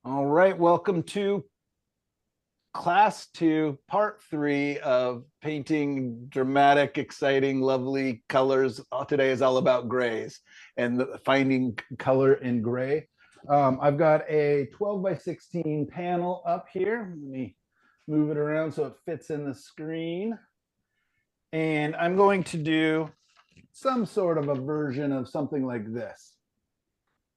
All right, welcome to class 2, part 3 of painting dramatic, exciting, lovely colors. Today is all about grays and finding color in gray. I've got a 12 by 16 panel up here. Let me move it around so it fits in the screen. And I'm going to do some sort of a version of something like this.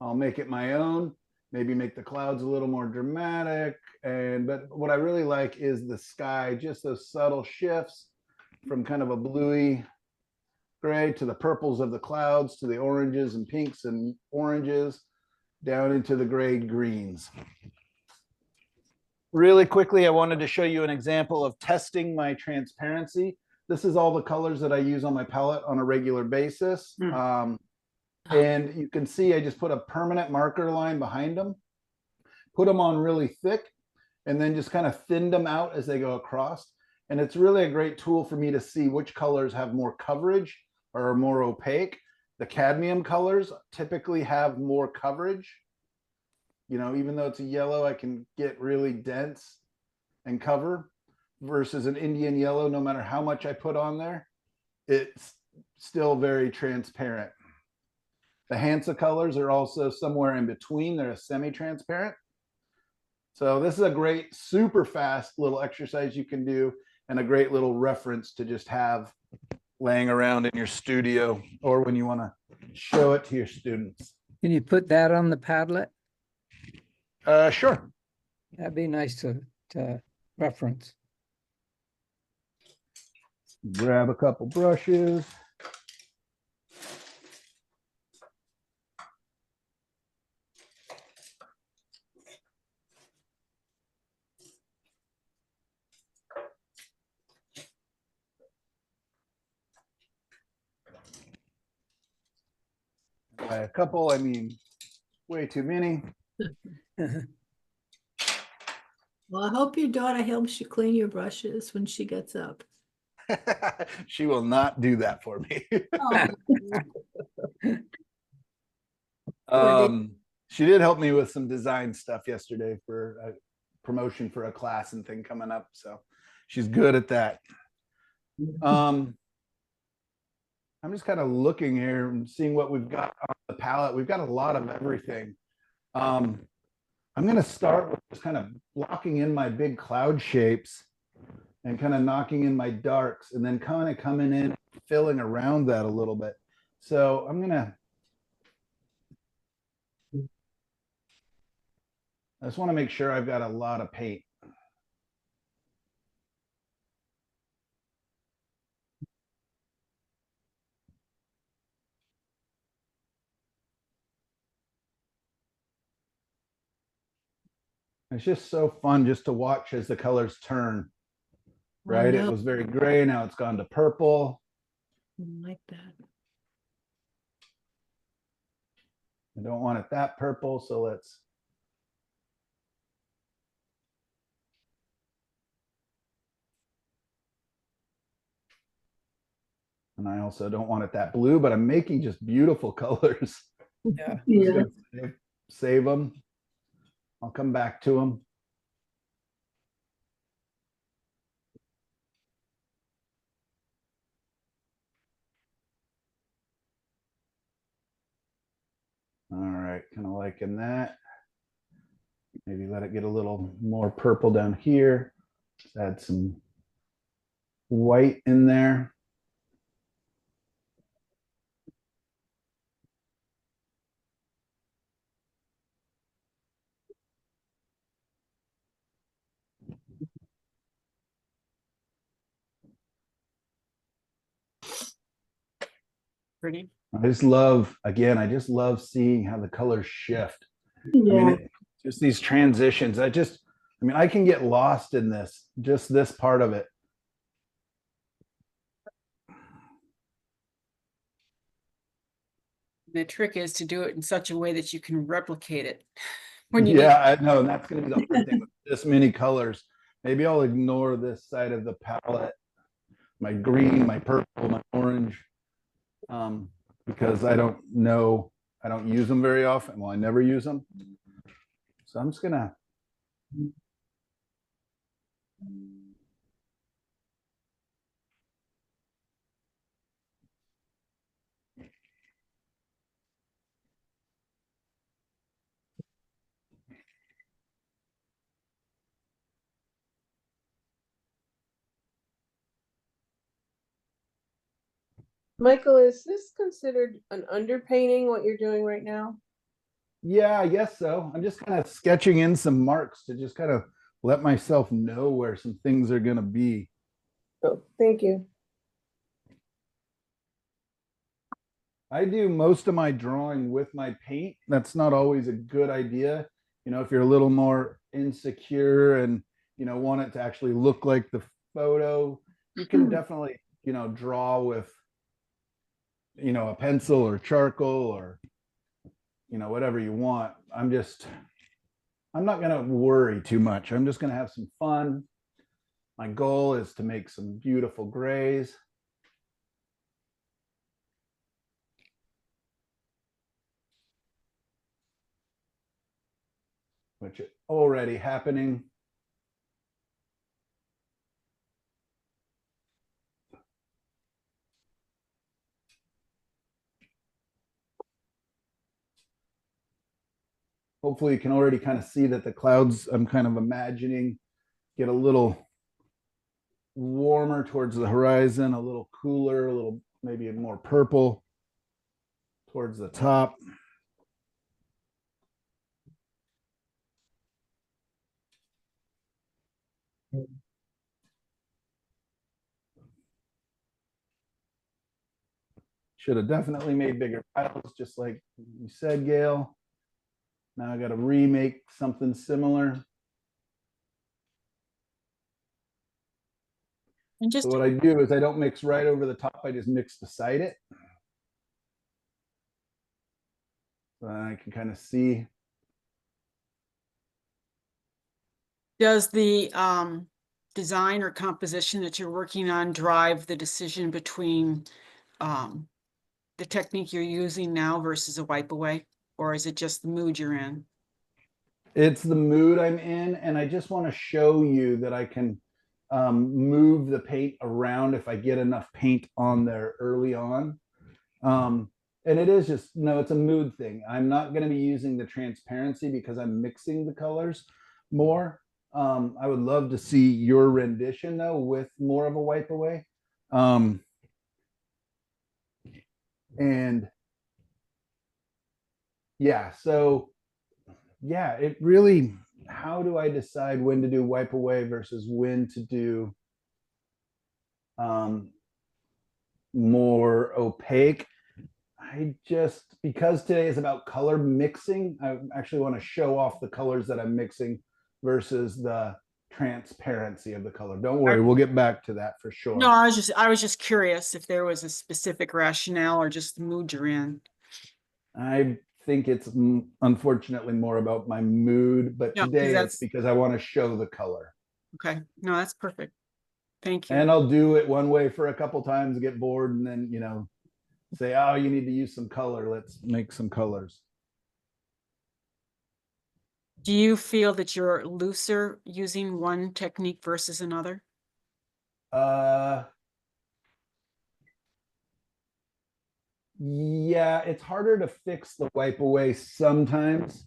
I'll make it my own. Maybe make the clouds a little more dramatic. But what I really like is the sky, just those subtle shifts from kind of a bluey gray to the purples of the clouds, to the oranges and pinks and oranges, down into the gray greens. Really quickly, I wanted to show you an example of testing my transparency. This is all the colors that I use on my palette on a regular basis. And you can see I just put a permanent marker line behind them, put them on really thick, and then just kind of thinned them out as they go across. And it's really a great tool for me to see which colors have more coverage or are more opaque. The cadmium colors typically have more coverage. You know, even though it's a yellow, I can get really dense and cover, versus an Indian yellow, no matter how much I put on there, it's still very transparent. The Hansa colors are also somewhere in between. They're a semi-transparent. So this is a great, super fast little exercise you can do, and a great little reference to just have laying around in your studio or when you want to show it to your students. Can you put that on the Padlet? Sure. That'd be nice to reference. Grab a couple brushes. By a couple, I mean way too many. Well, I hope your daughter helps you clean your brushes when she gets up. She will not do that for me. She did help me with some design stuff yesterday for a promotion for a class and thing coming up. So she's good at that. I'm just kind of looking here and seeing what we've got on the palette. We've got a lot of everything. I'm going to start with just kind of blocking in my big cloud shapes and kind of knocking in my darks, and then kind of coming in, filling around that a little bit. So I'm going to, I just want to make sure I've got a lot of paint. It's just so fun just to watch as the colors turn, right? It was very gray, now it's gone to purple. I like that. I don't want it that purple, so let's. And I also don't want it that blue, but I'm making just beautiful colors. Yeah. Yeah. Save them. I'll come back to them. All right, kind of liking that. Maybe let it get a little more purple down here. Let's add some white in there. Pretty. I just love, again, I just love seeing how the colors shift. Yeah. I mean, just these transitions. I mean, I can get lost in this, just this part of it. The trick is to do it in such a way that you can replicate it. When you Yeah, I know. And that's going to be the hard thing with this many colors. Maybe I'll ignore this side of the palette, my green, my purple, my orange, because I don't know, I don't use them very often. Well, I never use them. So I'm just gonna Michael, is this considered an underpainting, what you're doing right now? yeah, I guess so. I'm just kind of sketching in some marks to just kind of let myself know where some things are gonna be. Oh, thank you. I do most of my drawing with my paint. That's not always a good idea. You know, if you're a little more insecure and, you know, want it to actually look like the photo, you can definitely, you know, draw with, you know, a pencil or charcoal or, you know, whatever you want. I'm not going to worry too much. I'm just going to have some fun. My goal is to make some beautiful grays. Which is already happening. Hopefully you can already kind of see that the clouds I'm kind of imagining get a little warmer towards the horizon, a little cooler, a little maybe more purple towards the top. Should have definitely made bigger piles, just like you said, Gail. Now I got to remake something similar. And just, So what I do is I don't mix right over the top. I just mix beside it. So I can kind of see. does the design or composition that you're working on drive the decision between the technique you're using now versus a wipe away? Or is it just the mood you're in? It's the mood I'm in, and I just want to show you that I can move the paint around if I get enough paint on there early on. And it is just, no, it's a mood thing. I'm not going to be using the transparency because I'm mixing the colors more. I would love to see your rendition though with more of a wipe away. And yeah, so yeah, it really, how do I decide when to do wipe away versus when to do more opaque? I just, because today is about color mixing, I actually want to show off the colors that I'm mixing versus the transparency of the color. Don't worry, we'll get back to that for sure. No, I was just curious if there was a specific rationale or just the mood you're in. I think it's unfortunately more about my mood, but No, 'cause today it's that's- because I want to show the color. Okay, no, that's perfect. Thank you. And I'll do it one way for a couple times, get bored, and then, you know, say, oh, you need to use some color. Let's make some colors. Do you feel that you're looser using one technique versus another? Yeah, it's harder to fix the wipe away sometimes.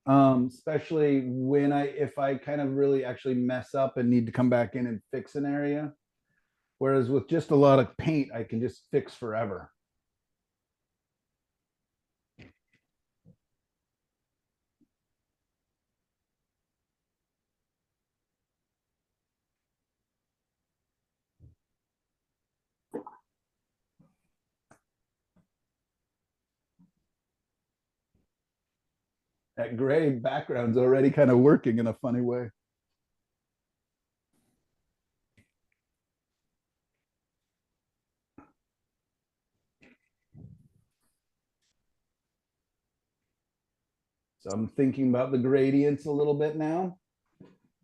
Especially when if I kind of really actually mess up and need to come back in and fix an area. Whereas with just a lot of paint, I can just fix forever. That gray background's already kind of working in a funny way. So I'm thinking about the gradients a little bit now,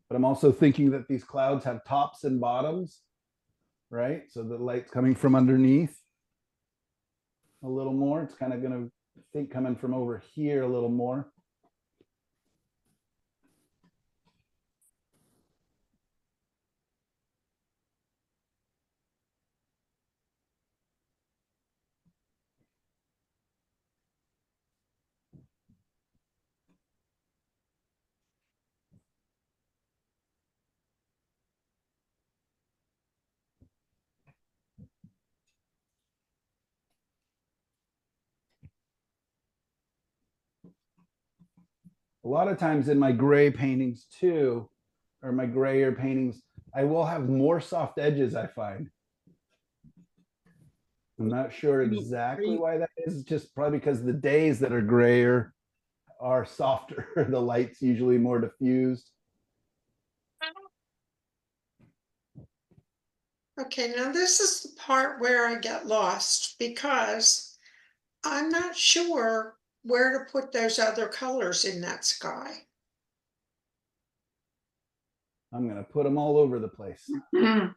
but I'm also thinking that these clouds have tops and bottoms, right? So the light's coming from underneath a little more. It's kind of going to think coming from over here a little more. A lot of times in my gray paintings too, or my grayer paintings, I will have more soft edges, I find. I'm not sure exactly why that is, just probably because the days that are grayer are softer. The light's usually more diffused. Okay, now this is the part where I get lost because I'm not sure where to put those other colors in that sky. I'm gonna put them all over the place. Well,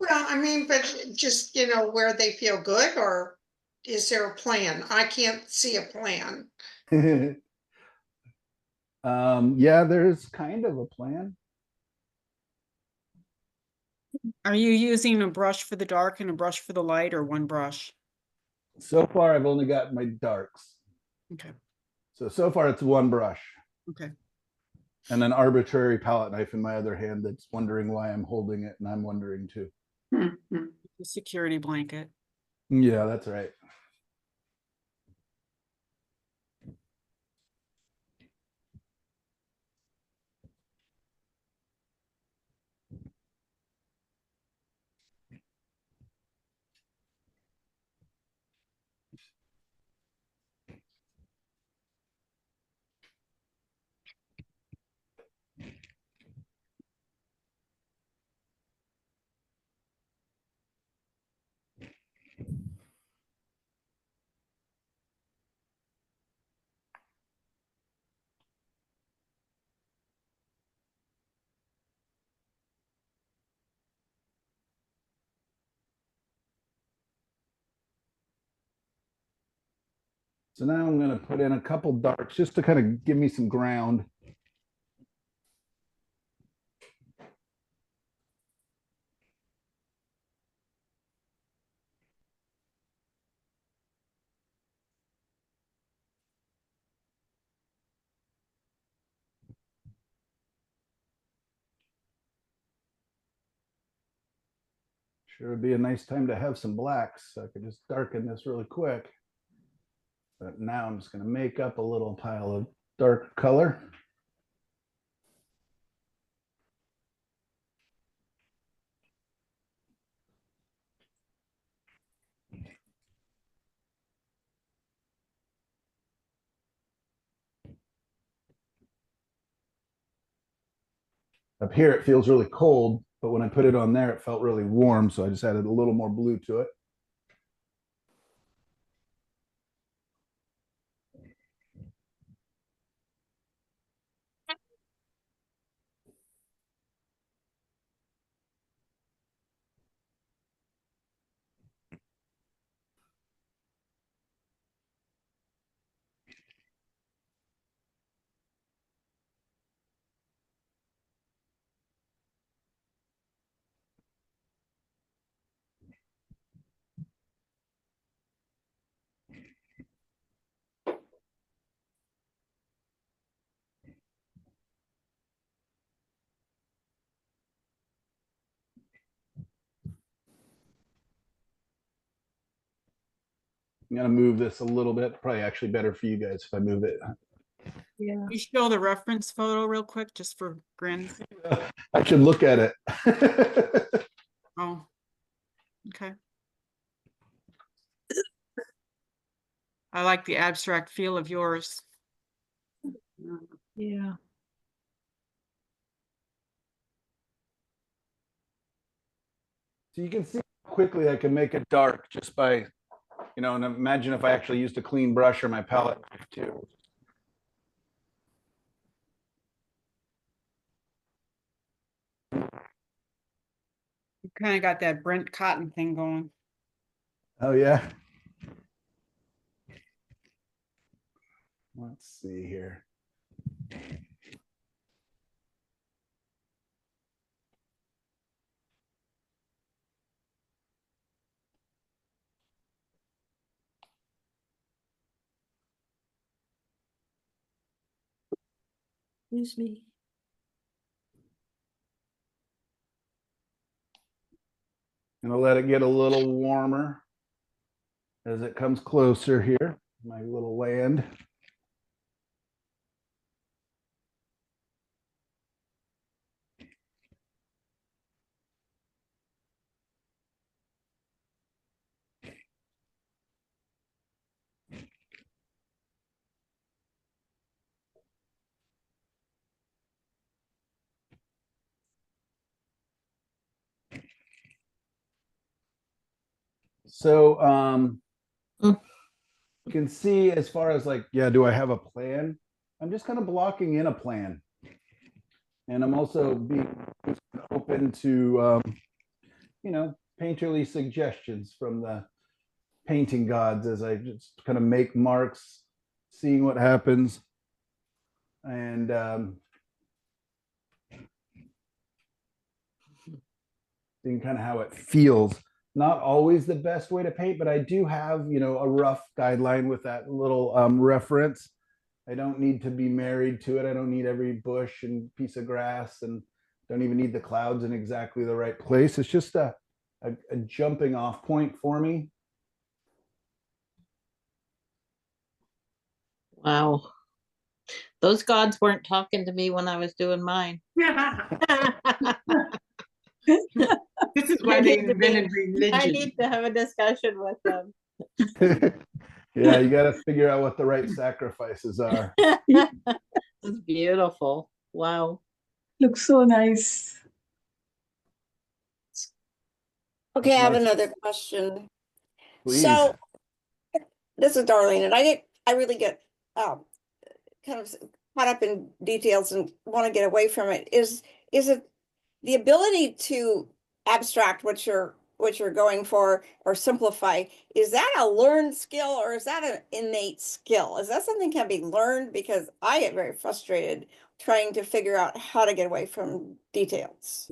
I mean, but just, where they feel good, or is there a plan? I can't see a plan. Yeah, there's kind of a plan. Are you using a brush for the dark and a brush for the light, or one brush? So far, I've only got my darks. Okay, So far it's one brush okay. and an arbitrary palette knife in my other hand that's wondering why I'm holding it, and I'm wondering too. The security blanket. Yeah, that's right. So now I'm going to put in a couple darks just to kind of give me some ground. Sure would be a nice time to have some blacks, so I could just darken this really quick. But now I'm just going to make up a little pile of dark color. Up here, it feels really cold, but when I put it on there, it felt really warm. So I just added a little more blue to it. I'm going to move this a little bit. Probably actually better for you guys if I move it. Yeah. You show the reference photo real quick, just for grins. I should look at it. Oh, okay. I like the abstract feel of yours. Yeah. So you can see how quickly I can make it dark just by, and imagine if I actually used a clean brush or my palette knife too. You kind of got that Brent Cotton thing going. Oh, yeah. Let's see here. Excuse me. I'm gonna let it get a little warmer as it comes closer here. My little land. So, Mm. you can see as far as like, yeah, do I have a plan? I'm just kind of blocking in a plan. And I'm also being open to, you know, painterly suggestions from the painting gods as I just kind of make marks, seeing what happens. And seeing kind of how it feels. Not always the best way to paint, but I do have, you know, a rough guideline with that little reference. I don't need to be married to it. I don't need every bush and piece of grass, and don't even need the clouds in exactly the right place. It's just a jumping off point for me. Wow. Those gods weren't talking to me when I was doing mine. This is why they invented I religion. need to have a discussion with them. Yeah, you got to figure out what the right sacrifices are. It's beautiful. Wow. Looks so nice. Okay, I have Nice. another question. Please. So this is Darlene, and I really get kind of caught up in details and want to get away from it. Is it the ability to abstract what you're going for or simplify? Is that a learned skill or is that an innate skill? Is that something can be learned? Because I get very frustrated trying to figure out how to get away from details.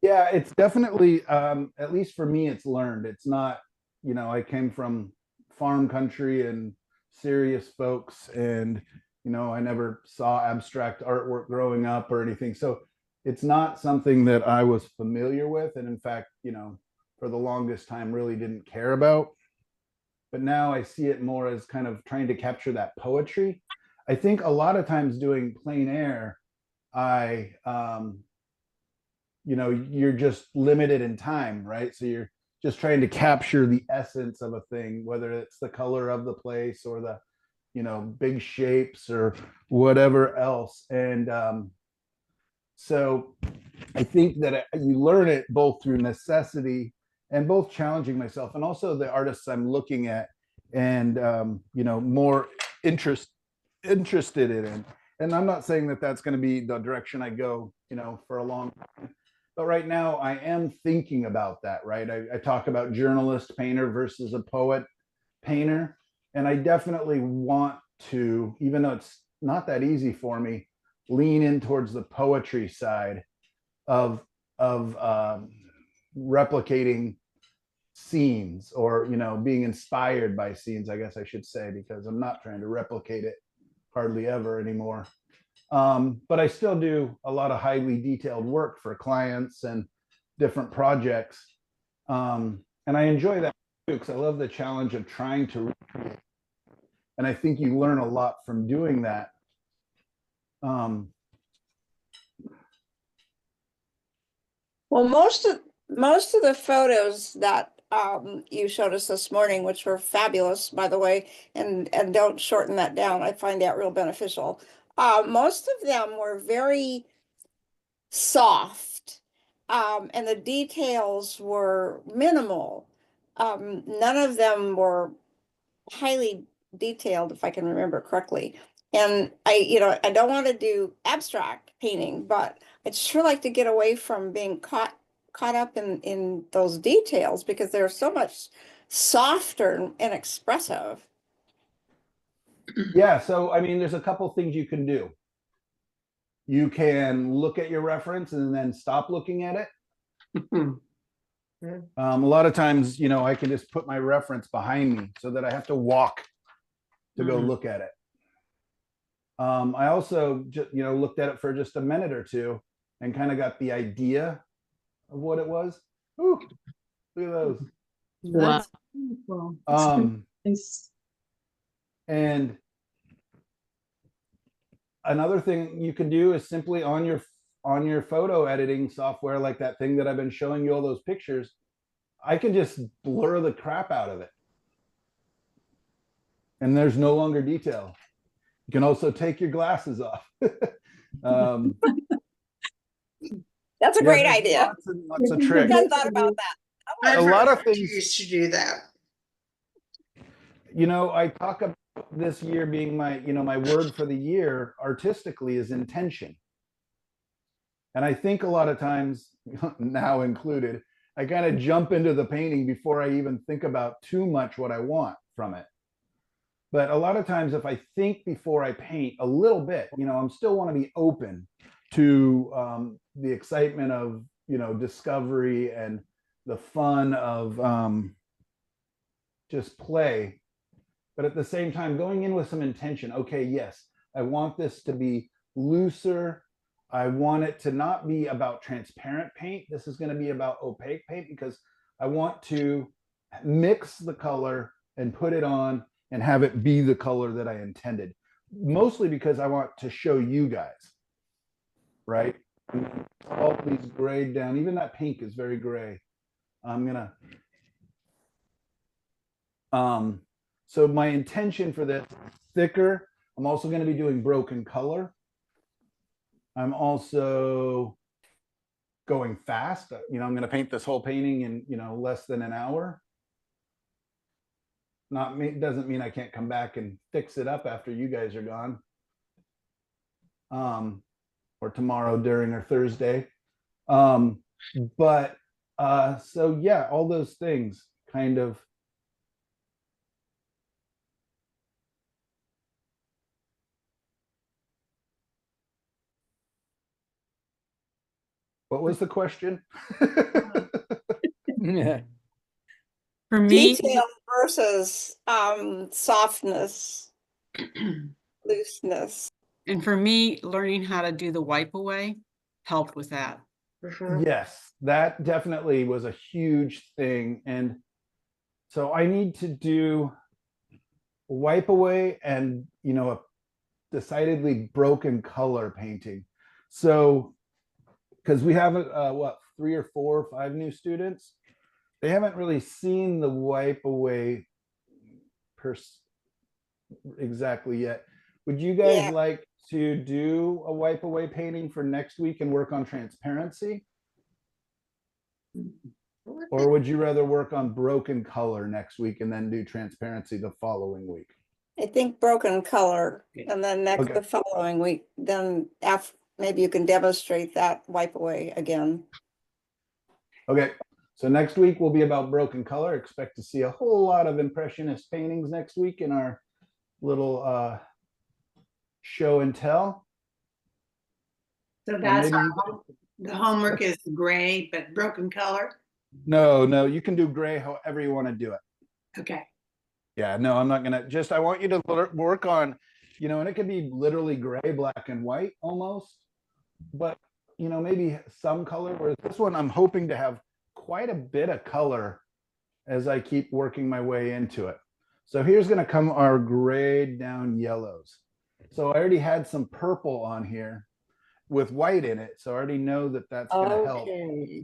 Yeah, it's definitely, at least for me, it's learned. It's not, you know, I came from farm country and serious folks, and, you know, I never saw abstract artwork growing up or anything. So it's not something that I was familiar with. And in fact, you know, for the longest time, really didn't care about. But now I see it more as kind of trying to capture that poetry. I think a lot of times doing plein air, you know, you're just limited in time, right? So you're just trying to capture the essence of a thing, whether it's the color of the place or the, you know, big shapes or whatever else. And so I think that you learn it both through necessity and both challenging myself, and also the artists I'm looking at and, you know, more interested in it. And I'm not saying that that's going to be the direction I go, you know, for a long time. But right now I am thinking about that, right? I talk about journalist painter versus a poet painter. And I definitely want to, even though it's not that easy for me, lean in towards the poetry side of replicating scenes, or, you know, being inspired by scenes, I guess I should say, because I'm not trying to replicate it hardly ever anymore. But I still do a lot of highly detailed work for clients and different projects. And I enjoy that too, because I love the challenge of trying to recreate. And I think you learn a lot from doing that. Well, most of the photos that you showed us this morning, which were fabulous, by the way, and don't shorten that down. I find that real beneficial. Most of them were very soft, and the details were minimal. None of them were highly detailed, if I can remember correctly. And I don't want to do abstract painting, but I'd sure like to get away from being caught up in those details, because they're so much softer and expressive. Yeah, so I mean, there's a couple things you can do. You can look at your reference and then stop looking at it. A lot of times, you know, I can just put my reference behind me so that I have to walk to go look at it. I also just, you know, looked at it for just a minute or two and kind of got the idea of what it was. Ooh, look at those. Wow. That's beautiful. That's nice. And another thing you can do is simply on your photo editing software, like that thing that I've been showing you all those pictures, I can just blur the crap out of it. And there's no longer detail. You can also take your glasses off. That's a great idea. Lots of tricks. I hadn't thought about that. I've A lot heard of things used to do that. You know, I talk about this year being my, you know, my word for the year artistically is intention. And I think a lot of times, now included, I kind of jump into the painting before I even think about too much what I want from it. But a lot of times, if I think before I paint a little bit, you know, I'm still want to be open to the excitement of, you know, discovery and the fun of just play. But at the same time, going in with some intention. Okay, yes, I want this to be looser. I want it to not be about transparent paint. This is going to be about opaque paint because I want to mix the color and put it on and have it be the color that I intended. Mostly because I want to show you guys, right? All these grayed down, even that pink is very gray. I'm gonna, so my intention for this, thicker. I'm also going to be doing broken color. I'm also going fast. You know, I'm going to paint this whole painting in, you know, less than an hour. Doesn't mean I can't come back and fix it up after you guys are gone. Or tomorrow during or Thursday. But so yeah, all those things kind of. What was the question? Yeah. For me, Detail versus softness, looseness. and for me, learning how to do the wipe away helped with that. Yes, that definitely was a huge thing. And so I need to do wipe away and, you know, a decidedly broken color painting. So, because we have what, 3 or 4 or 5 new students, they haven't really seen the wipe away exactly yet. Would you guys Yeah. like to do a wipe away painting for next week and work on transparency? Or would you rather work on broken color next week and then do transparency the following week? I think broken color, and then Okay. the following week, then maybe you can demonstrate that wipe away again. Okay, so next week will be about broken color. Expect to see a whole lot of impressionist paintings next week in our little show and tell. So And that's maybe the homework is gray, but broken color. no, you can do gray however you want to do it. Okay. Yeah, no, I'm not gonna, just I want you to work on, you know, and it could be literally gray, black and white almost, but you know, maybe some color. Whereas this one, I'm hoping to have quite a bit of color as I keep working my way into it. So here's gonna come our grayed down yellows. So I already had some purple on here with white in it, so I already know that that's gonna help. Okay.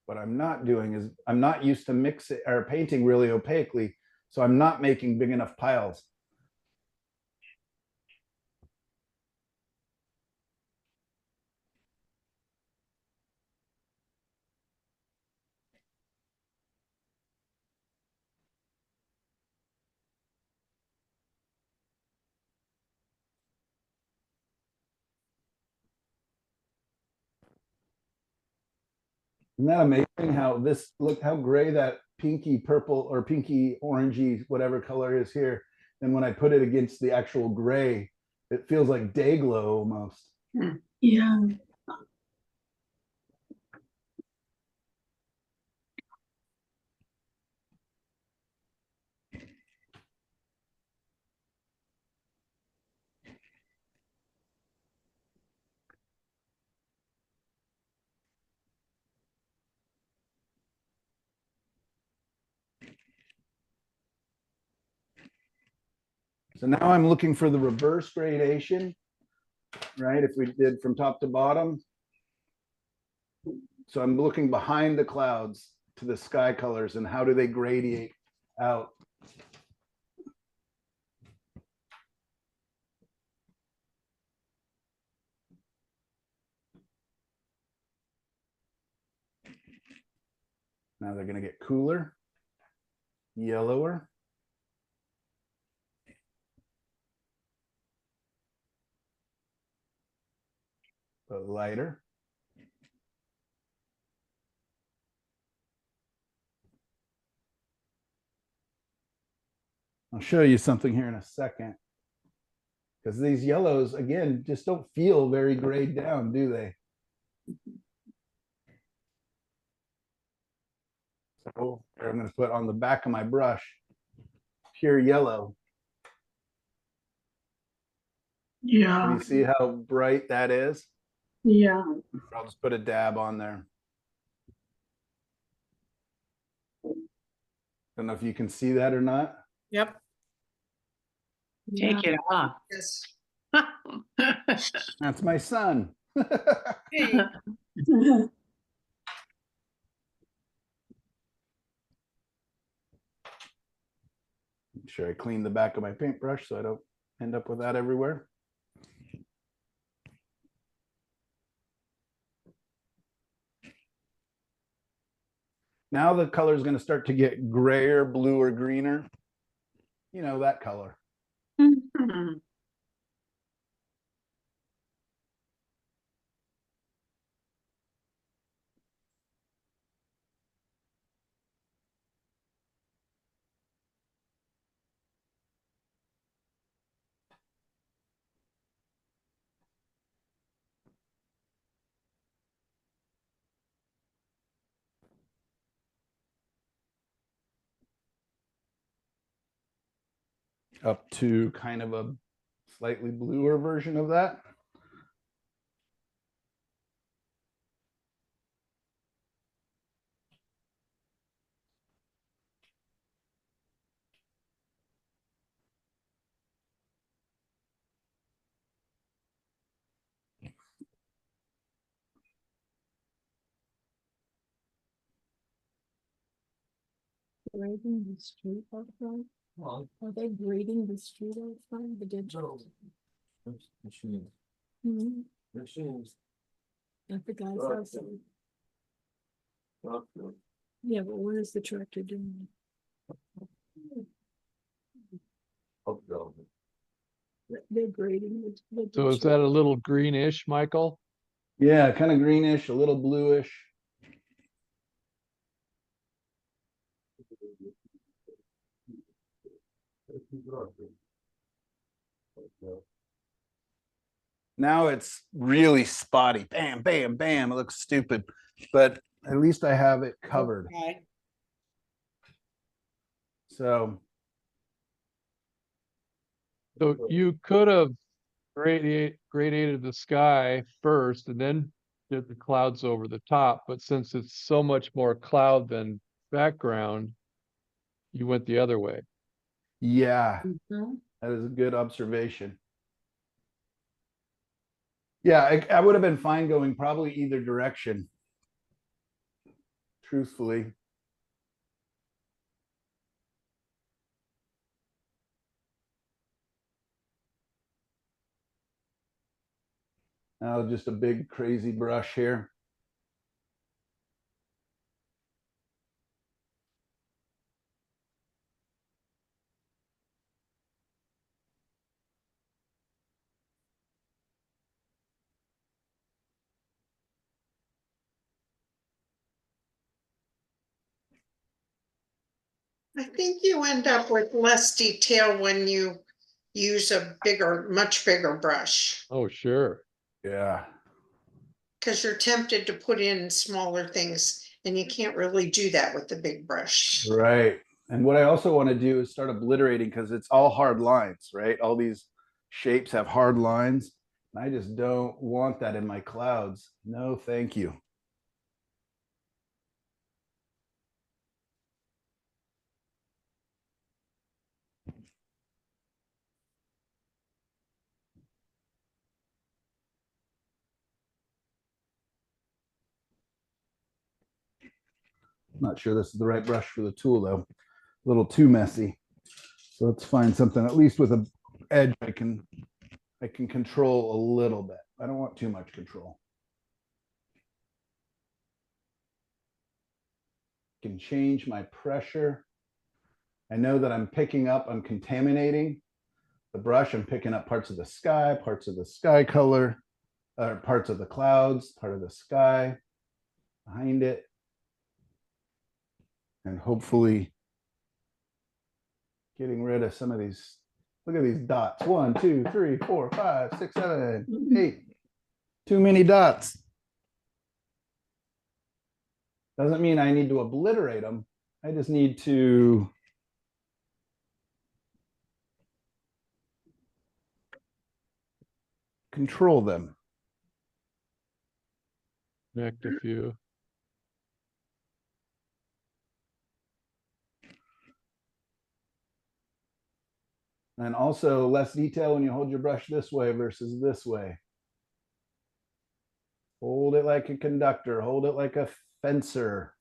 What I'm not doing is I'm not used to mixing or painting really opaquely, so I'm not making big enough piles. Isn't that amazing how this, look how gray that pinky purple or pinky orangey, whatever color is here. And when I put it against the actual gray, it feels like day glow almost. Yeah. So now I'm looking for the reverse gradation, right? If we did from top to bottom. So I'm looking behind the clouds to the sky colors and how do they gradiate out. Now they're going to get cooler, yellower. But lighter. I'll show you something here in a second. Because these yellows, again, just don't feel very grayed down, do they? So I'm going to put on the back of my brush, pure yellow. Yeah. Can you see how bright that is? Yeah. I'll just put a dab on there. Don't know if you can see that or not. Yep. Take it off. Yes. That's my son. Hey, Make sure I clean the back of my paintbrush so I don't end up with that everywhere. Now the color is going to start to get grayer, bluer, greener. You know, that color. Up to kind of a slightly bluer version of that. Grading the street outside? Are they grading the street outside, the digital? Machines. Mhm. Machines. At the guy's Oh, house. Okay. Yeah, but what is the tractor doing? They're grading the. So is that a little greenish, Michael? Yeah, kind of greenish, a little bluish. Now it's really spotty. Bam, bam, bam. It looks stupid, but at least I have it covered. Okay. So So you could have gradated the sky first and then did the clouds over the top, but since it's so much more cloud than background, you went the other way. yeah, that is a good observation. Yeah, I would have been fine going probably either direction. Truthfully. Now just a big crazy brush here. I think you end up with less detail when you use a bigger, much bigger brush. Oh, sure. Yeah. Because you're tempted to put in smaller things and you can't really do that with the big brush. Right. And what I also want to do is start obliterating because it's all hard lines, right? All these shapes have hard lines. And I just don't want that in my clouds. No, thank you. Not sure this is the right brush for the tool though. A little too messy. So let's find something at least with an edge I can control a little bit. I don't want too much control. can change my pressure. I know that I'm contaminating the brush. I'm picking up parts of the sky color, parts of the clouds, part of the sky behind it. And hopefully getting rid of some of these. Look at these dots. 1, 2, 3, 4, 5, 6, 7, 8. Too many dots. Doesn't mean I need to obliterate them. I just need to control them. Connect a few. And also less detail when you hold your brush this way versus this way. Hold it like a conductor, hold it like a fencer.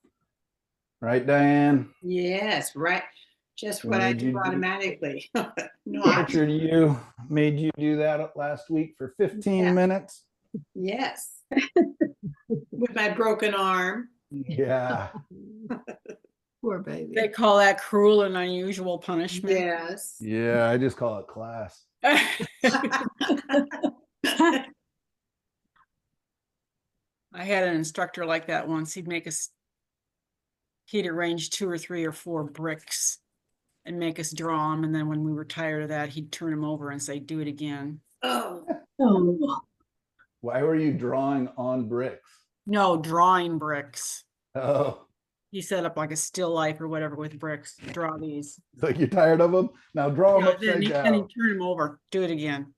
Right, Diane? Yes, right. Just what I do automatically. No, Richard, you made you do that last week for 15 minutes. yes. With my broken arm. Yeah. Poor baby. They call that cruel and unusual punishment. Yes. Yeah, I just call it class. I had an instructor like that once. He'd arrange 2 or 3 or 4 bricks and make us draw them. And then when we were tired of that, he'd turn them over and say, do it again. Oh. Oh, Why were you drawing on bricks? No, drawing bricks. Oh, He set up like a still life or whatever with bricks. Draw these. it's like you're tired of them? Now draw them Yeah, upside then he'd down. turn them over. Do it again.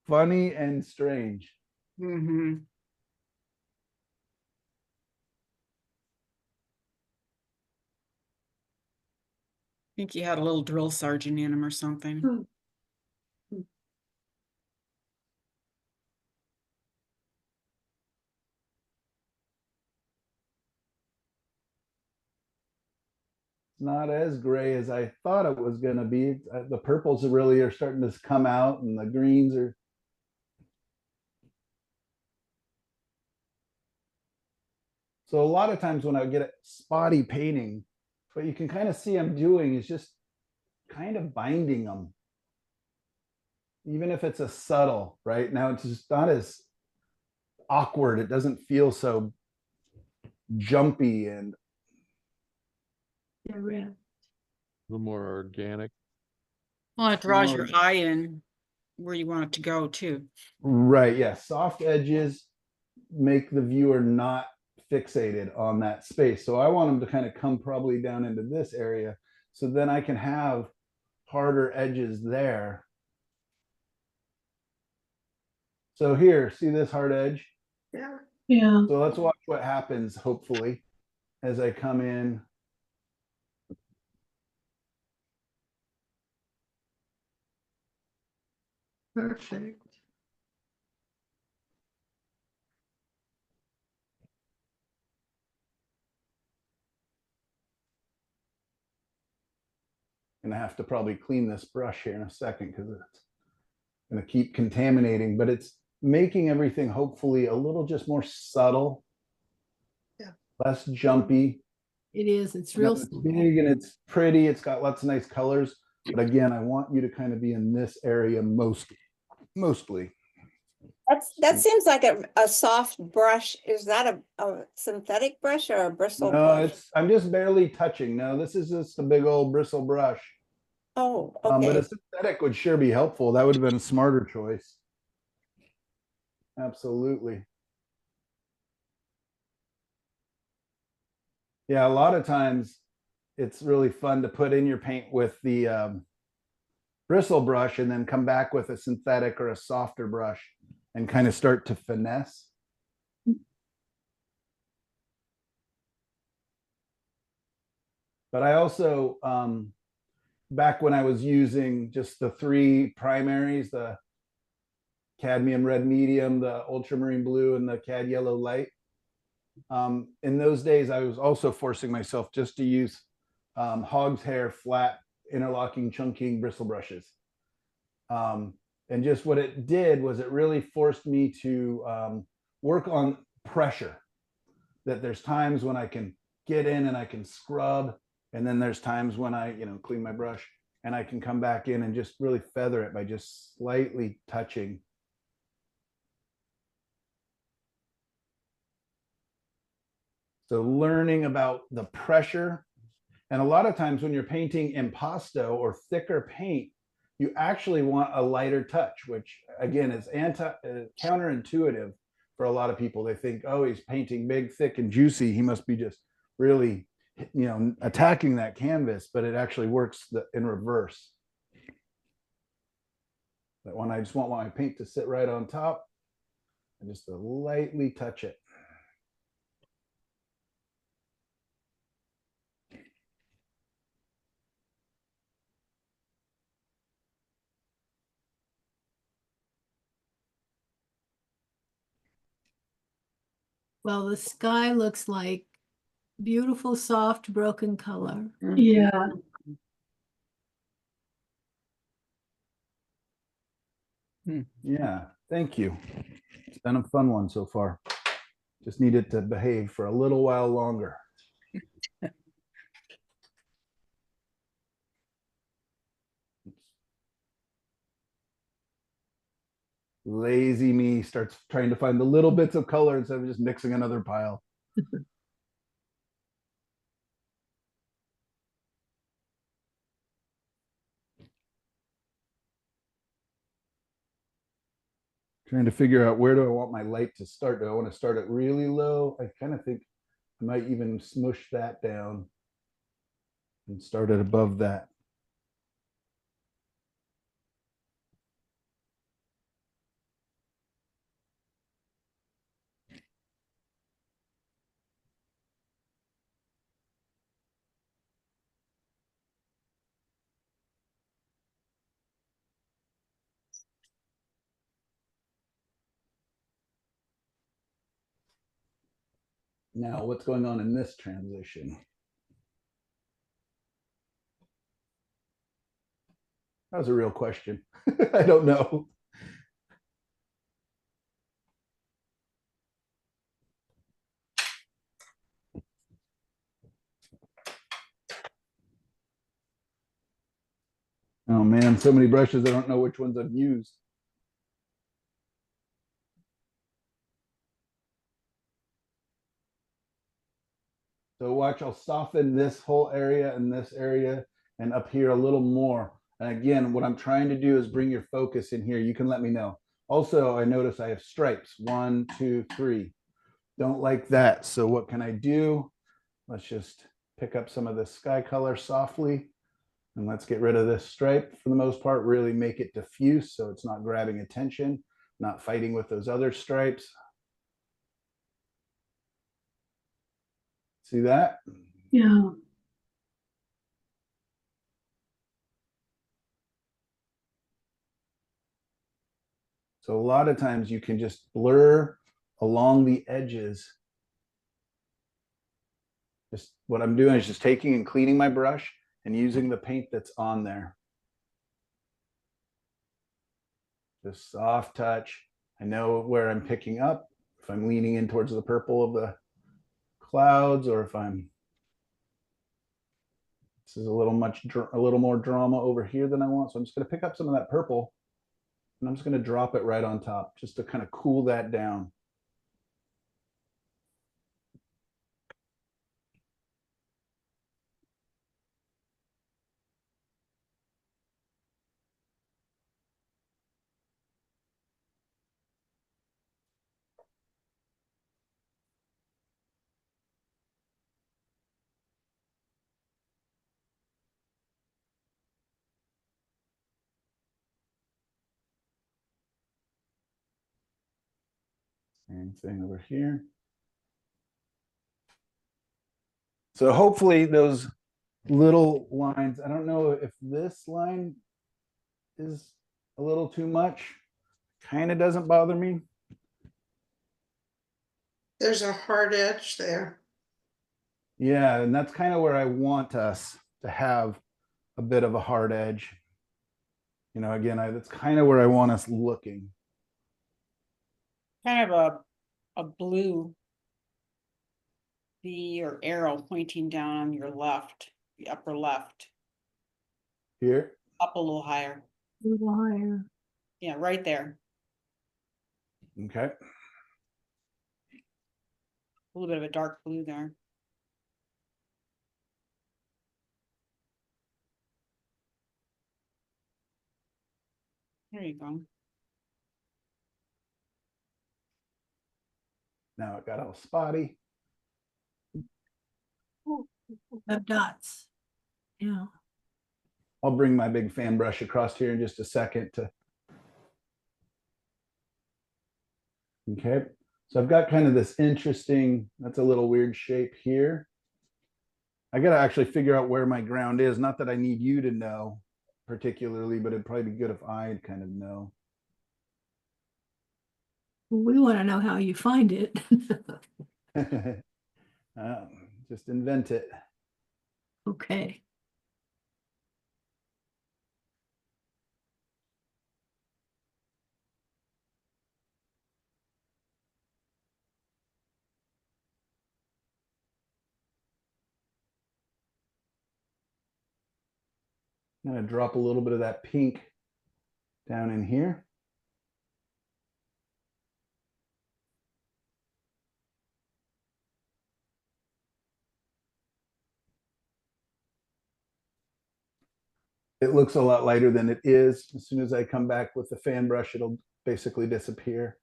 Funny and strange. Mm-hmm. I think he had a little drill sergeant in him or something. Not as gray as I thought it was going to be. The purples really are starting to come out and the greens are. So a lot of times when I get a spotty painting, what you can kind of see I'm doing is just kind of binding them. Even if it's a subtle, right? Now it's just not as awkward. It doesn't feel so jumpy and Yeah, right. A little more organic. Well, it draws your eye in where you want it to go too. right. Yeah. Soft edges make the viewer not fixated on that space. So I want them to kind of come probably down into this area. So then I can have harder edges there. So here, see this hard edge? Yeah. yeah. So let's watch what happens, hopefully, as I come in. Perfect. And I have to probably clean this brush here in a second because it's going to keep contaminating, but it's making everything hopefully a little just more subtle. Yeah. Less jumpy. It is. It's real. It's big and it's pretty. It's got lots of nice colors. But again, I want you to kind of be in this area mostly. That seems like a soft brush. Is that a synthetic brush or a bristle No, brush? I'm just barely touching. No, this is just a big old bristle brush. Oh, But okay. a synthetic would sure be helpful. That would have been a smarter choice. Absolutely. Yeah, a lot of times it's really fun to put in your paint with the bristle brush and then come back with a synthetic or a softer brush and kind of start to finesse. But I also, back when I was using just the 3 primaries, the cadmium red medium, the ultramarine blue, and the cad yellow light, in those days, I was also forcing myself just to use hog's hair flat interlocking chunking bristle brushes. And just what it did was it really forced me to work on pressure. that there's times when I can get in and I can scrub, and then there's times when I, clean my brush and I can come back in and just really feather it by just slightly touching. So learning about the pressure. And a lot of times when you're painting impasto or thicker paint, you actually want a lighter touch, which again is counterintuitive for a lot of people. They think, oh, he's painting big, thick, and juicy. He must be just really, attacking that canvas, but it actually works in reverse. That one, I just want my paint to sit right on top and just to lightly touch it. Well, the sky looks like beautiful, soft, broken color. Yeah. Yeah, thank you. It's been a fun one so far. Just needed to behave for a little while longer. Lazy me starts trying to find the little bits of color instead of just mixing another pile. Trying to figure out, where do I want my light to start? Do I want to start it really low? I kind of think I might even smush that down and start it above that. Now, what's going on in this transition? That was a real question. I don't know. Oh man, so many brushes, I don't know which ones I've used. So watch, I'll soften this whole area and this area and up here a little more. And again, what I'm trying to do is bring your focus in here. You can let me know. Also, I notice I have stripes. 1, 2, 3. Don't like that. So what can I do? Let's just pick up some of the sky color softly. And let's get rid of this stripe for the most part, really make it diffuse so it's not grabbing attention, not fighting with those other stripes. See that? Yeah. So a lot of times you can just blur along the edges. Just what I'm doing is just taking and cleaning my brush and using the paint that's on there. Just soft touch. I know where I'm picking up, if I'm leaning in towards the purple of the clouds, or if I'm, this is a little more drama over here than I want. So I'm just going to pick up some of that purple and I'm just going to drop it right on top just to kind of cool that down. Same thing over here. So hopefully those little lines, I don't know if this line is a little too much, kind of doesn't bother me. There's a hard edge there. Yeah, and that's kind of where I want us to have a bit of a hard edge. Again, that's kind of where I want us looking. Kind of a blue your arrow pointing down on your left, the upper left, Here. up a little higher. Wire. Yeah, right there. Okay. A little bit of a dark blue there. There you go. Now it got all spotty. Of dots. Yeah. I'll bring my big fan brush across here in just a second to. Okay. So I've got kind of this interesting, that's a little weird shape here. I got to actually figure out where my ground is. Not that I need you to know particularly, but it'd probably be good if I'd kind of know. We want to know how you find it. Just invent it. Okay. I'm going to drop a little bit of that pink down in here. It looks a lot lighter than it is. As soon as I come back with the fan brush, it'll basically disappear.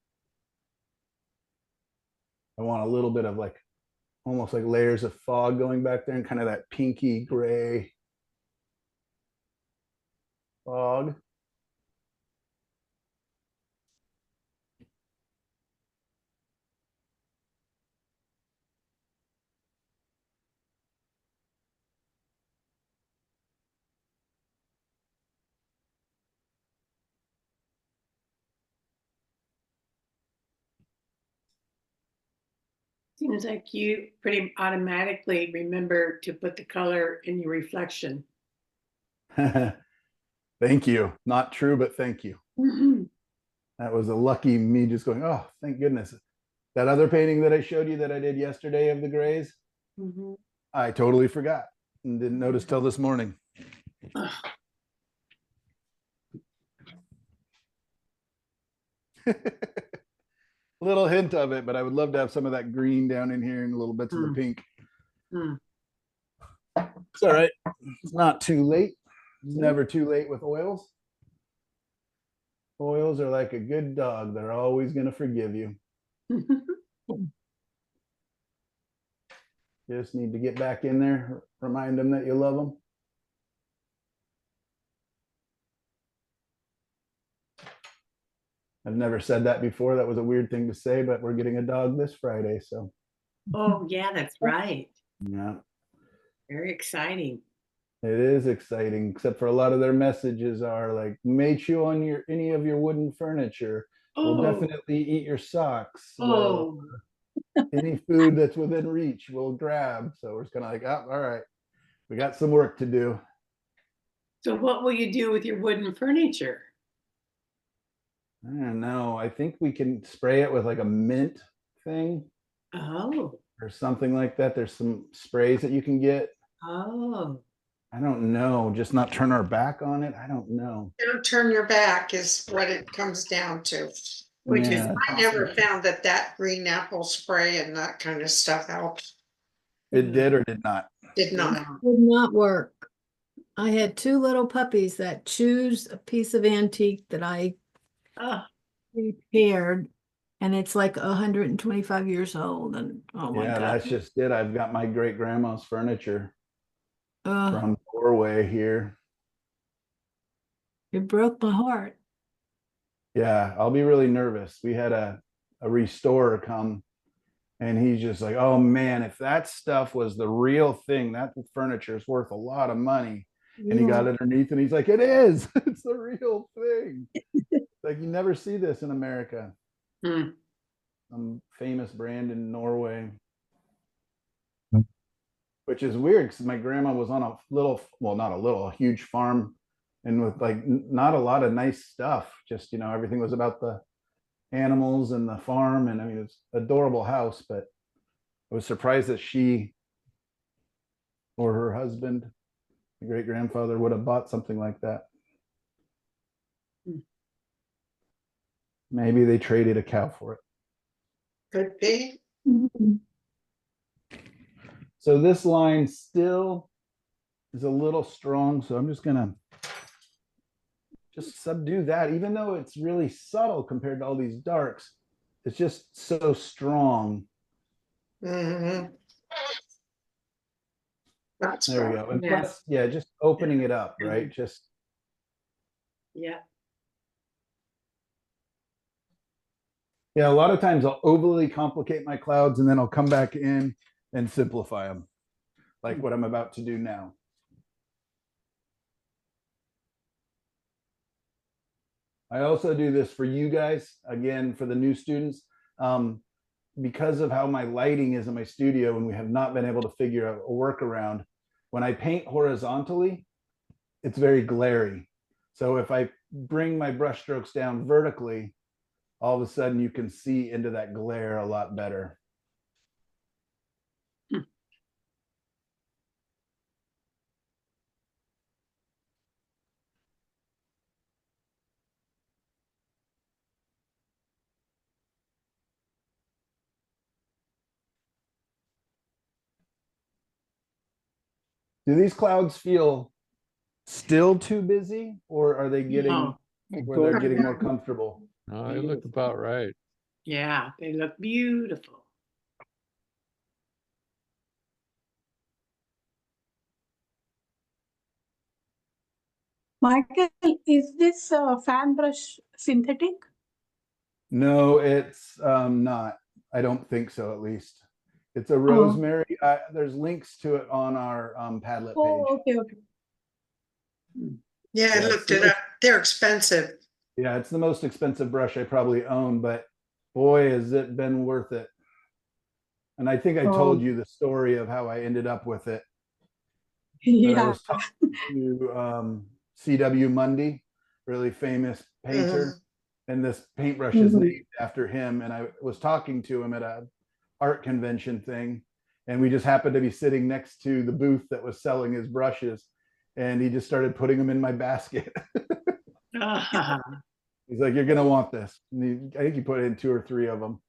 I want a little bit of like, almost like layers of fog going back there and kind of that pinky gray fog. Seems like you pretty automatically remember to put the color in your reflection. Thank you. Not true, but thank you. That was a lucky me just going, oh, thank goodness. That other painting that I showed you that I did yesterday of the grays, I totally forgot and didn't notice till this morning. Little hint of it, but I would love to have some of that green down in here and little bits of the pink. It's all right. It's not too late. It's never too late with oils. Oils are like a good dog. They're always going to forgive you. Just need to get back in there, remind them that you love them. I've never said that before. That was a weird thing to say, but we're getting a dog this Friday, so. Oh, yeah, that's right. Yeah. Very exciting. It is exciting, except for a lot of their messages are like, may chew on any of your wooden furniture. We'll definitely eat your socks. Oh. Any food that's within reach, we'll grab. So we're just kind of like, oh, all right, we got some work to do. So what will you do with your wooden furniture? I don't know. I think we can spray it with like a mint thing. Oh. Or something like that. There's some sprays that you can get. Oh. I don't know. Just not turn our back on it. I don't know. Don't turn your back is what it comes down to. Which is I never found that green apple spray and that kind of stuff helped. It did or did not? Did not. Would not work. I had two little puppies that choose a piece of antique that I repaired, and it's like 125 years old. And oh my Yeah, God. that's just it. I've got my great grandma's furniture from Norway here. It broke my heart. Yeah, I'll be really nervous. We had a restorer come and he's just like, oh man, if that stuff was the real thing, that furniture is worth a lot of money. And he got underneath and he's like, it is. It's the real thing. Like, you never see this in America. Some famous brand in Norway. Which is weird because my grandma was on a little, well, not a little, a huge farm, and with like not a lot of nice stuff. Just, everything was about the animals and the farm. And I mean, it's adorable house, but I was surprised that she or her husband, the great grandfather, would have bought something like that. Maybe they traded a cow for it. Could be. So this line still is a little strong, so I'm just gonna just subdue that, even though it's really subtle compared to all these darks. It's just so strong. Mhm. That's There we right. go. And Yeah. plus, yeah, just opening it up, right? Just Yeah. yeah, a lot of times I'll overly complicate my clouds and then I'll come back in and simplify them, like what I'm about to do now. I also do this for you guys, again, for the new students. Because of how my lighting is in my studio and we have not been able to figure out a workaround, when I paint horizontally, it's very glary. So if I bring my brush strokes down vertically, all of a sudden you can see into that glare a lot better. Do these clouds feel still too busy, or are they getting No. where they're getting more comfortable? No, they look about right. Yeah, they look beautiful. Michael, is this fan brush synthetic? No, it's not. I don't think so, at least. It's a Oh. rosemary. There's links to it on our Padlet page. Oh, okay, okay. Yeah, I Yeah, looked so it up. They're expensive. Yeah, it's the most expensive brush I probably own, but boy, has it been worth it. And I think I told you the story of how I ended up with it. But I Yeah. was talking to C.W. Mundy, really famous painter, and this paintbrush is named after him. And I was talking to him at a art convention thing, and we just happened to be sitting next to the booth that was selling his brushes, and he just started putting them in my basket. He's like, "You're gonna want this." And I think he put in 2 or 3 of them.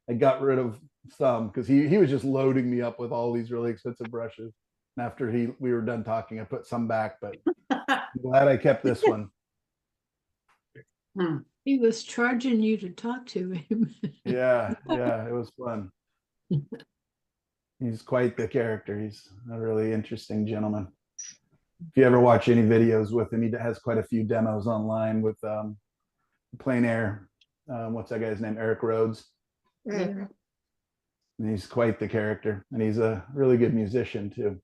I got rid of some because he was just loading me up with all these really expensive brushes. And after we were done talking, I put some back, but I'm glad I kept this one. He was charging you to talk to him. Yeah, it was fun. He's quite the character. He's a really interesting gentleman. If you ever watch any videos with him, he has quite a few demos online with plein air. What's that guy's name? Eric Rhodes. Mhm. And he's quite the character, and he's a really good musician too.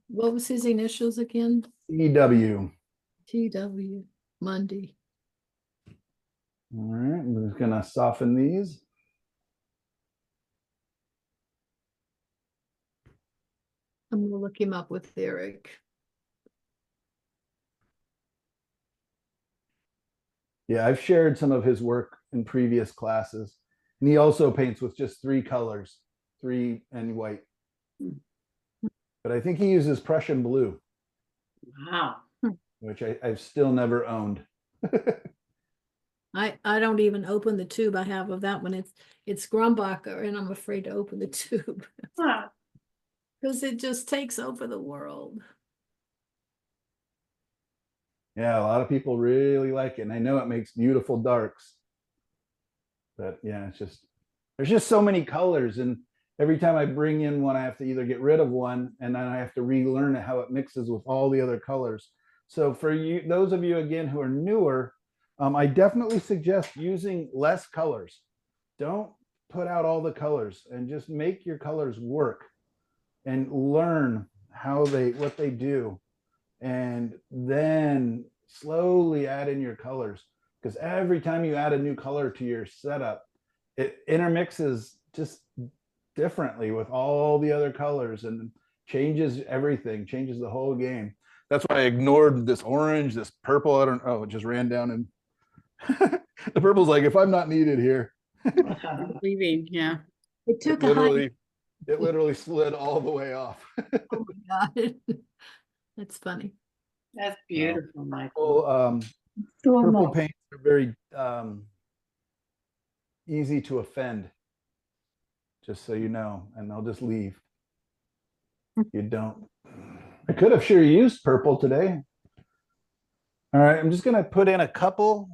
What was his initials again? CW. TW, Monday. All right, I'm just gonna soften these. I'm gonna look him up with Eric. Yeah, I've shared some of his work in previous classes. And he also paints with just 3 colors, 3 and white. But I think he uses Prussian blue, Wow. which I've still never owned. I don't even open the tube I have of that one. It's Grumbacher, and I'm afraid to open the tube because it just takes over the world. Yeah, a lot of people really like it. And I know it makes beautiful darks. But yeah, there's just so many colors. And every time I bring in one, I have to either get rid of one and then I have to relearn how it mixes with all the other colors. So for you, those of you again who are newer, I definitely suggest using less colors. Don't put out all the colors and just make your colors work and learn what they do. And then slowly add in your colors, because every time you add a new color to your setup, it intermixes just differently with all the other colors and changes everything, changes the whole game. That's why I ignored this orange, this purple. It just ran down, and the purple's like, if I'm not needed here. Leaving, yeah. It It took a high, literally slid all the way off. oh my God. That's funny. That's beautiful, Michael. Well, So purple nice. paints are very easy to offend, just so you know, and they'll just leave. You don't. I could have sure used purple today. All right, I'm just gonna put in a couple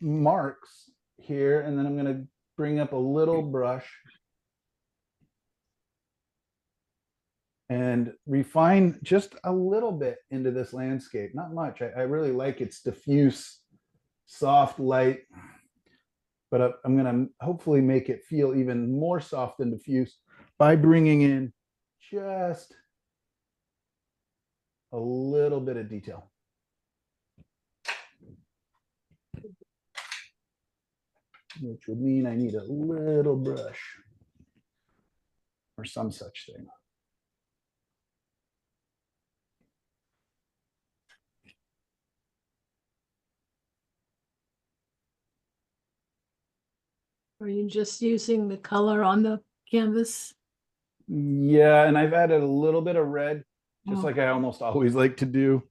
marks here, and then I'm gonna bring up a little brush and refine just a little bit into this landscape. Not much. I really like its diffuse, soft light, but I'm gonna hopefully make it feel even more soft and diffuse by bringing in just a little bit of detail. Which would mean I need a little brush or some such thing. Are you just using the color on the canvas? Yeah, and I've added a little bit of red, just Oh. like I almost always like to do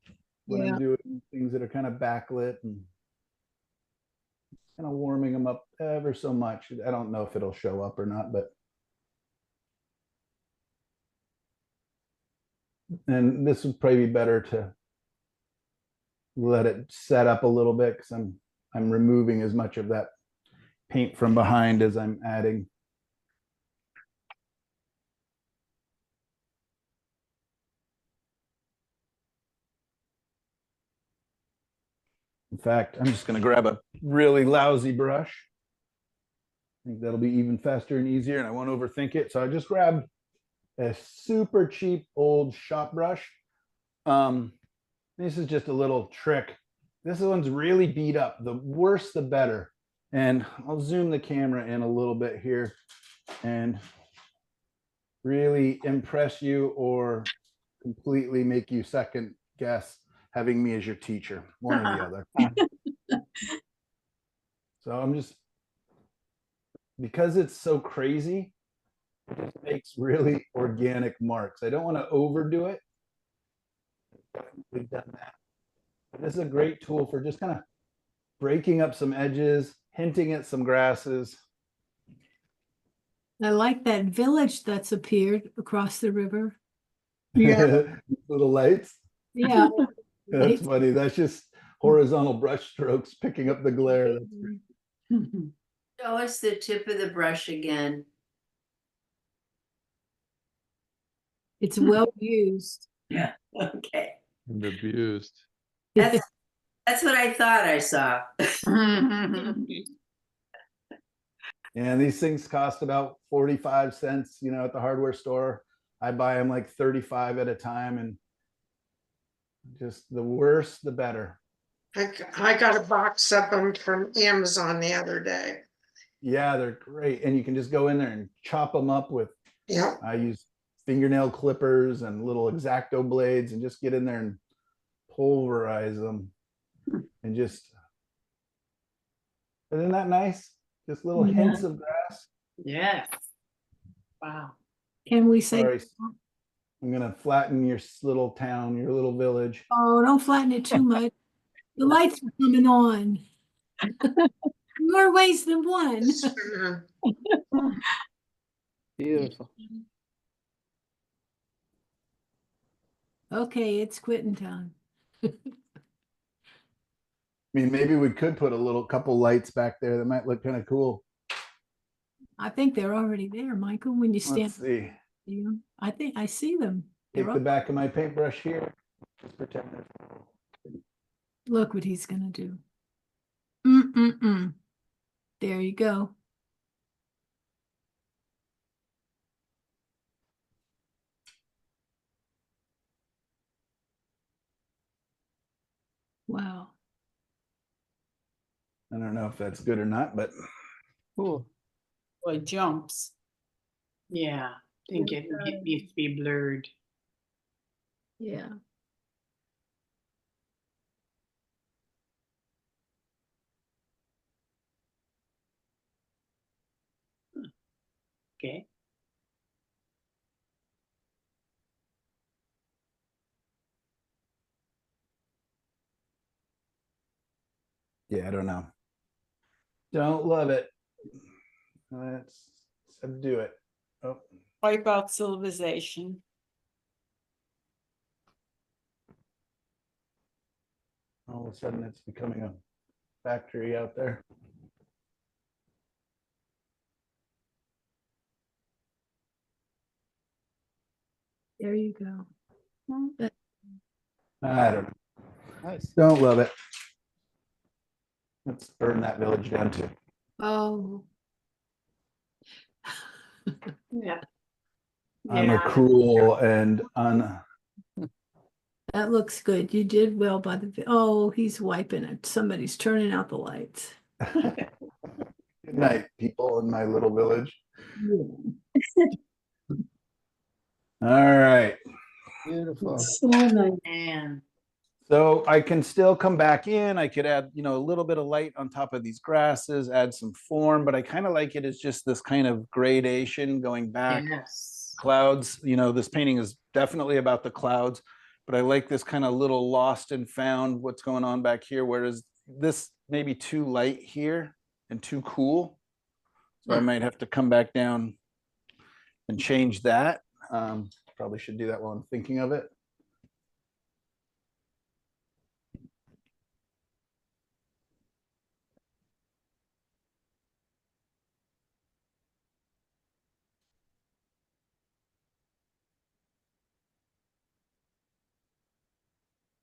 when Yeah. I'm doing things that are kind of backlit and kind of warming them up ever so much. I don't know if it'll show up or not, but and this would probably be better to let it set up a little bit because I'm removing as much of that paint from behind as I'm adding. In fact, I'm just going to grab a really lousy brush. I think that'll be even faster and easier, and I won't overthink it. So I just grabbed a super cheap old shop brush. This is just a little trick. This one's really beat up. The worse, the better. And I'll zoom the camera in a little bit here and really impress you or completely make you second guess having me as your teacher, one or the other. So I'm just, because it's so crazy, it makes really organic marks. I don't want to overdo it. We've done that. This is a great tool for just kind of breaking up some edges, hinting at some grasses. I like that village that's appeared across the river. Yeah. Little lights. Yeah. That's funny. That's just horizontal brush strokes picking up the glare. That's great. Show us the tip of the brush again. It's well used. Yeah. Okay. And abused. That's what I thought I saw. And these things cost about 45 cents, you know, at the hardware store. I buy them like 35 at a time, and just the worse, the better. I got a box of them from Amazon the other day. Yeah, they're great. And you can just go in there and chop them up with, Yep. I use fingernail clippers and little X-Acto blades and just get in there and pulverize them. And just, isn't that nice? Just little hints of grass. Yes. Wow. Can we say, Sorry, I'm gonna flatten your little town, your little village. oh, don't flatten it too much. The lights are coming on. More ways than one. Beautiful. Okay, it's quitting time. I mean, maybe we could put a couple lights back there that might look kind of cool. I think they're already there, Michael, when you stand. Let's see. I think I see them. Take They're the up. back of my paintbrush here. Just pretend Look what he's gonna do. Mm-mm-mm. There you go. Wow. I don't know if that's good or not, but Cool. Well, it jumps. Yeah. I think it needs to be blurred. Yeah. Okay. Yeah, I don't know. Don't love it. Let's subdue it. Oh, Wipe out civilization. all of a sudden it's becoming a factory out there. There you go. I don't know. Nice. Don't love it. Let's burn that village down too. Oh. Yeah. I'm a cruel and That looks good. You did well by the, oh, he's wiping it. Somebody's turning out the lights. Good night, people in my little village. All right. Beautiful. So nice. And So I can still come back in. I could add, a little bit of light on top of these grasses, add some form, but I kind of like it as just this kind of gradation going back. yes. Clouds, this painting is definitely about the clouds, but I like this kind of little lost and found what's going on back here, whereas this may be too light here and too cool. So I might have to come back down and change that. Probably should do that while I'm thinking of it.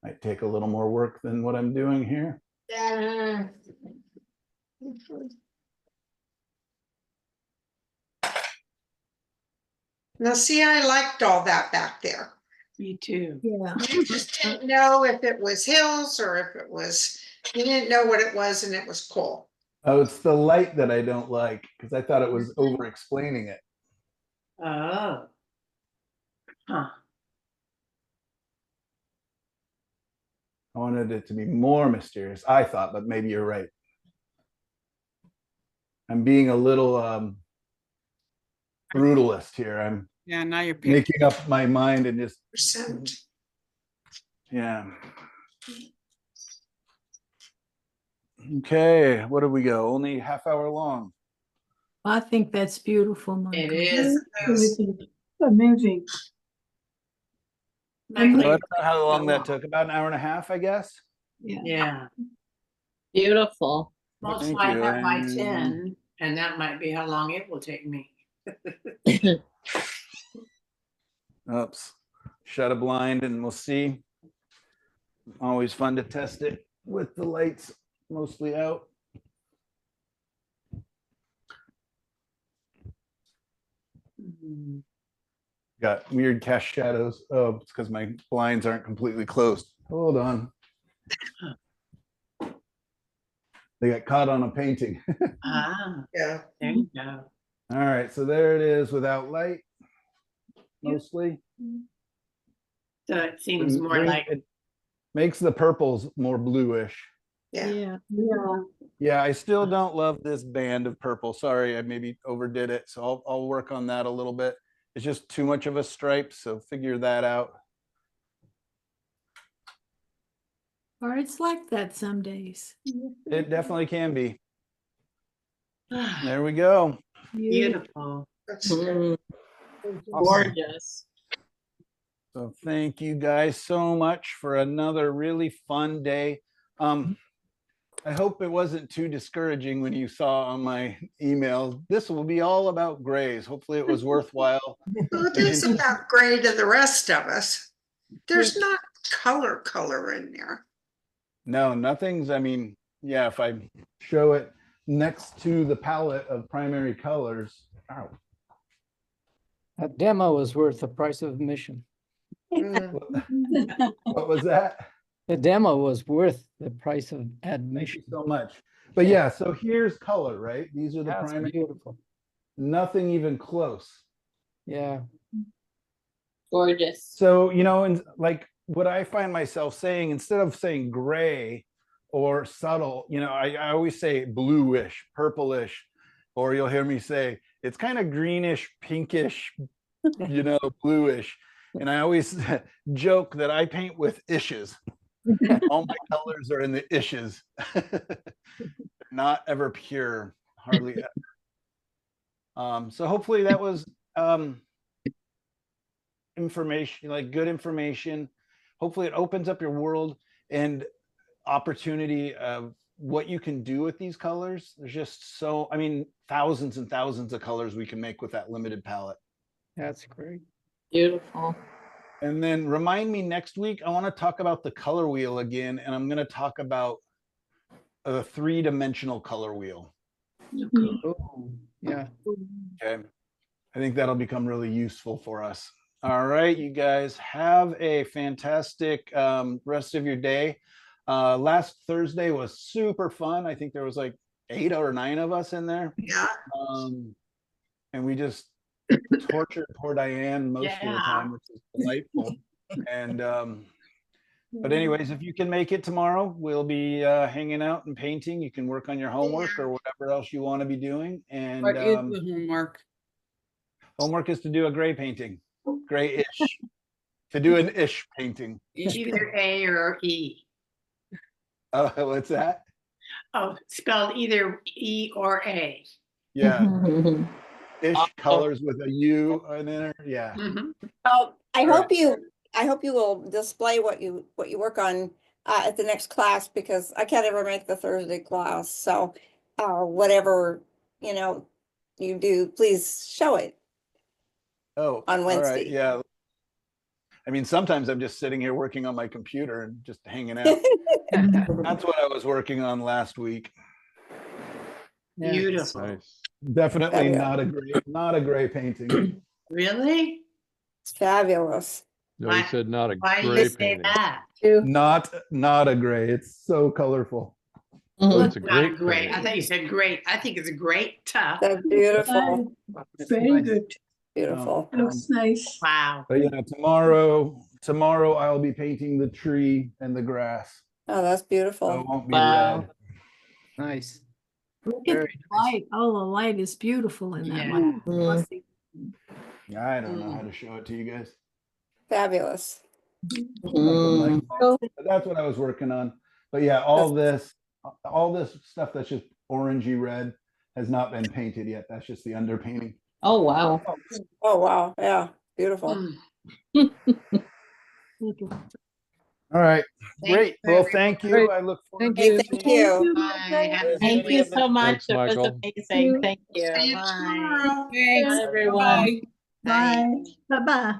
Might take a little more work than what I'm doing here. Yeah. Now, see, I liked all that back there. Me too. Yeah. You just didn't know if it was hills or if it was, you didn't know what it was and it was cool. Oh, it's the light that I don't like because I thought it was over explaining it. Oh. Huh. I wanted it to be more mysterious, I thought, but maybe you're right. I'm being a little brutalist here. I'm Yeah, now you're picking. making up my mind and just, Percent. yeah. Okay, what do we go? Only half hour long. I think that's beautiful, Michael. It is. Amazing. So I Michael, don't know how long that took. About an hour and a half, I guess. yeah. Beautiful. Multiply you. that by And- 10, and that might be how long it will take me. Oops. Shut a blind and we'll see. Always fun to test it with the lights mostly out. Got weird cast shadows. Oh, it's because my blinds aren't completely closed. Hold on. They got caught on a painting. Ah, Yeah. there you go. All right, so there it is without light, mostly. So it seems more Green- like, it makes the purples more bluish. Yeah. Yeah. Yeah. Yeah, I still don't love this band of purple. Sorry, I maybe overdid it. So I'll work on that a little bit. It's just too much of a stripe, so figure that out. Or it's like that some days. It definitely can be. There we go. beautiful. That's Mm, Awesome. gorgeous. So thank you guys so much for another really fun day. I hope it wasn't too discouraging when you saw on my email. This will be all about grays. Hopefully it was worthwhile. Well, it is about gray to the rest of us. There's not color in there. No, nothing's, I mean, yeah, if I show it next to the palette of primary colors. Ow. That demo was worth the price of admission. What was that? The demo was worth the price of Thank admission. you so much. But yeah, so here's color, right? These are the That's primary, beautiful. nothing even close. Yeah. Gorgeous. So, and like what I find myself saying, instead of saying gray or subtle, I always say bluish, purplish, or you'll hear me say it's kind of greenish, pinkish, you know, bluish. And I always joke that I paint with ishes. All my colors are in the ishes. Not ever pure, hardly ever. So hopefully that was information, like good information. Hopefully it opens up your world and opportunity of what you can do with these colors. There's just so, I mean, thousands and thousands of colors we can make with that limited palette. That's great. Beautiful. And then remind me next week, I want to talk about the color wheel again, and I'm going to talk about a 3-dimensional color wheel. Oh, yeah. Okay. I think that'll become really useful for us. All right, you guys have a fantastic rest of your day. Last Thursday was super fun. I think there was like 8 or 9 of us in there. Yeah. And we just tortured poor Diane most of the time, which is delightful. And but anyways, if you can make it tomorrow, we'll be hanging out and painting. You can work on your homework or whatever else you want to be doing. And What is the homework? homework is to do a gray painting, gray-ish, to do an ish painting. Either A or E. Oh, what's that? Oh, spelled either E or A. Yeah. Ish colors with a U in there. Yeah. Mhm. Oh, I All hope you will display what you work on at the next class, because I can't ever make the Thursday class. So whatever, you know, you do, please show it Oh, on all right. Wednesday. Yeah. I mean, sometimes I'm just sitting here working on my computer and just hanging out. That's what I was working on last week. Yeah. Beautiful. Nice. Definitely Yeah. not a gray painting. Really? It's fabulous. No, he Why- said not a Why do gray you say painting. that? Not a gray. It's so colorful. Oh, it's a Not great great. I painting. thought you said great. I think it's a great tough. That's beautiful. Very nice. good. Beautiful. Looks nice. Wow. But yeah, tomorrow I'll be painting the tree and the grass. Oh, that's So it beautiful. won't be Wow. red. Nice. Look at the Very nice. light. Oh, the light is beautiful in that Yeah. one. Mm. I don't know how to show it to you guys. Fabulous. Something like Mm. that. But that's what I was working on. But yeah, all this stuff that's just orangey red has not been painted yet. That's just the underpainting. Oh, wow. Oh, wow. Yeah. Beautiful. Mm. All right. Thank Great. you, Well, everyone. thank you. Great. I look forward Thank to Hey, you. seeing thank you. Bye. Have a good Thank you week. so much. Thanks, It was Michael. amazing. Thank you. See you Bye. tomorrow. Thanks. Bye, everyone. Bye. Bye. Bye-bye.